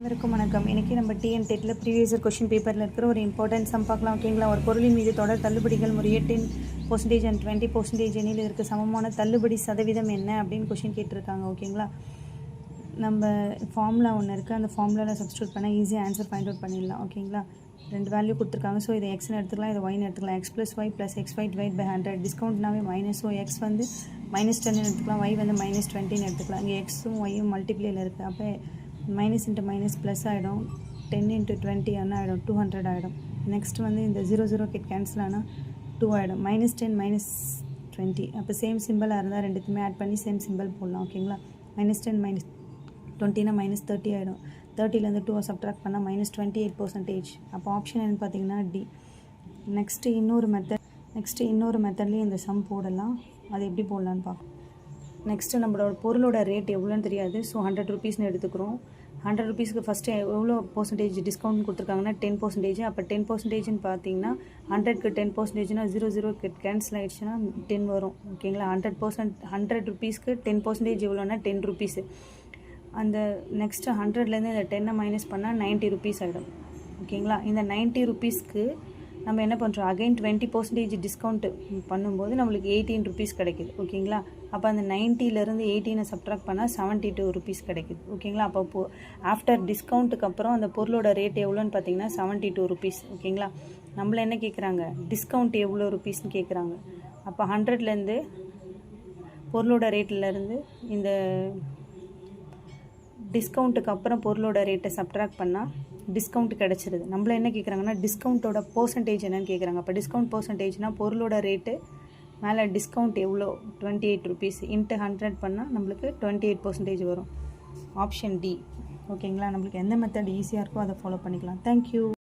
அனைவருக்கும் வணக்கம். இன்றைக்கி நம்ம டிஎன் டெட்டில் ப்ரீவியஸ் கொஷின் பேப்பரில் இருக்கிற ஒரு இம்பார்ட்டன்ட் சம் பார்க்கலாம். ஓகேங்களா? ஒரு பொருளின் மீது தொடர் தள்ளுபடிகள் முறையே 10% அண்ட் 20% எண்ணில் இருக்க சமமான தள்ளுபடி சதவீதம் என்ன அப்படின்னு கொஷின் கேட்டிருக்காங்க. ஓகேங்களா? நம்ம ஃபார்முலா ஒன்று இருக்குது, அந்த ஃபார்முலாவில் சப்ஸ்டியூட் பண்ணால் ஈஸியாக ஆன்சர் ஃபைண்ட் அவுட் பண்ணிடலாம். ஓகேங்களா? ரெண்டு வேல்யூ கொடுத்துருக்காங்க. ஸோ இதை எக்ஸ்னு எடுத்துக்கலாம், இதை ஒய்னு எடுத்துக்கலாம். X plus Y plus XY divide by 100. டிஸ்கவுண்ட்னாவே மைனஸ். ஸோ எக்ஸ் வந்து -10 எடுத்துக்கலாம், ஒய் வந்து -20 எடுத்துக்கலாம். இங்கே எக்ஸும் ஒய்யும் மல்டிப்ளேயில் இருக்குது. அப்போ மைனஸ் இன்ட்டு மைனஸ் ப்ளஸ் ஆகிடும். 10 × 20 என்ன ஆகிடும்? 200 ஆகிடும். நெக்ஸ்ட் வந்து இந்த 0 கிட் கேன்சல் ஆனால் 2 ஆகிடும். -10 -20. அப்போ சேம் சிம்பிளாக இருந்தால் ரெண்டுத்துமே ஆட் பண்ணி சேம் சிம்பிள் போடலாம். ஓகேங்களா? -10 -20னா -30 ஆகிடும். 30லேருந்து 2 சப்ட்ராக்ட் பண்ணால் -28%. அப்போ ஆப்ஷன் என்னன்னு பார்த்தீங்கன்னா டி. நெக்ஸ்ட்டு இன்னொரு மெத்தட்லேயும் இந்த சம் போடலாம். அது எப்படி போடலான்னு பார்க்கலாம். நெக்ஸ்ட்டு நம்மளோட பொருளோட ரேட் எவ்வளோன்னு தெரியாது. ஸோ 100 ருபீஸ்னு எடுத்துக்கிறோம். 100 ருபீஸ்க்கு ஃபஸ்ட்டு எவ்வளோ பர்சன்டேஜ் டிஸ்கவுண்ட் கொடுத்துருக்காங்கன்னா 10%. அப்போ 10%ன்னு பார்த்தீங்கன்னா 100க்கு 10%னா 0 கேன்சல் ஆகிடுச்சுன்னா 10 வரும். ஓகேங்களா? 100 ருபீஸ்க்கு 10% எவ்வளோன்னா 10 ருபீஸு. அந்த நெக்ஸ்ட்டு 100லேருந்து இந்த 10 மைனஸ் பண்ணால் 90 ருபீஸ் ஆகிடும். ஓகேங்களா? இந்த 90 ருபீஸ்க்கு நம்ம என்ன பண்ணுறோம்? அகைன் 20% டிஸ்கவுண்ட் பண்ணும்போது நம்மளுக்கு 18 ருபீஸ் கிடைக்கிது. ஓகேங்களா? அப்போ அந்த 90லேருந்து 18 சப்ட்ராக்ட் பண்ணால் 72 ருபீஸ் கிடைக்கிது. ஓகேங்களா? அப்போ ஆஃப்டர் டிஸ்கவுண்ட்டுக்கு அப்புறம் அந்த பொருளோட ரேட் எவ்வளோன்னு பார்த்தீங்கன்னா 72 ருபீஸ். ஓகேங்களா? நம்மள என்ன கேட்குறாங்க? டிஸ்கவுண்ட் எவ்வளோ ருபீஸ்ன்னு கேட்குறாங்க. அப்போ 100லேருந்து பொருளோட ரேட்லேருந்து இந்த டிஸ்கவுண்ட்டுக்கு அப்புறம் பொருளோட ரேட்டை சப்ட்ராக்ட் பண்ணால் டிஸ்கவுண்ட் கிடச்சிருது. நம்மள என்ன கேட்குறாங்கன்னா டிஸ்கவுண்ட்டோட பர்சன்டேஜ் என்னன்னு கேட்குறாங்க. அப்போ டிஸ்கவுண்ட் பர்சன்டேஜ்னால் பொருளோட ரேட்டு மேலே டிஸ்கவுண்ட் எவ்வளோ 28 ருபீஸ் இன்ட்டு 100 பண்ணால் நம்மளுக்கு 28% வரும். Option D. ஓகேங்களா? நம்மளுக்கு எந்த மெத்தட் ஈஸியாக இருக்கோ அதை ஃபாலோ பண்ணிக்கலாம். தேங்க்யூ.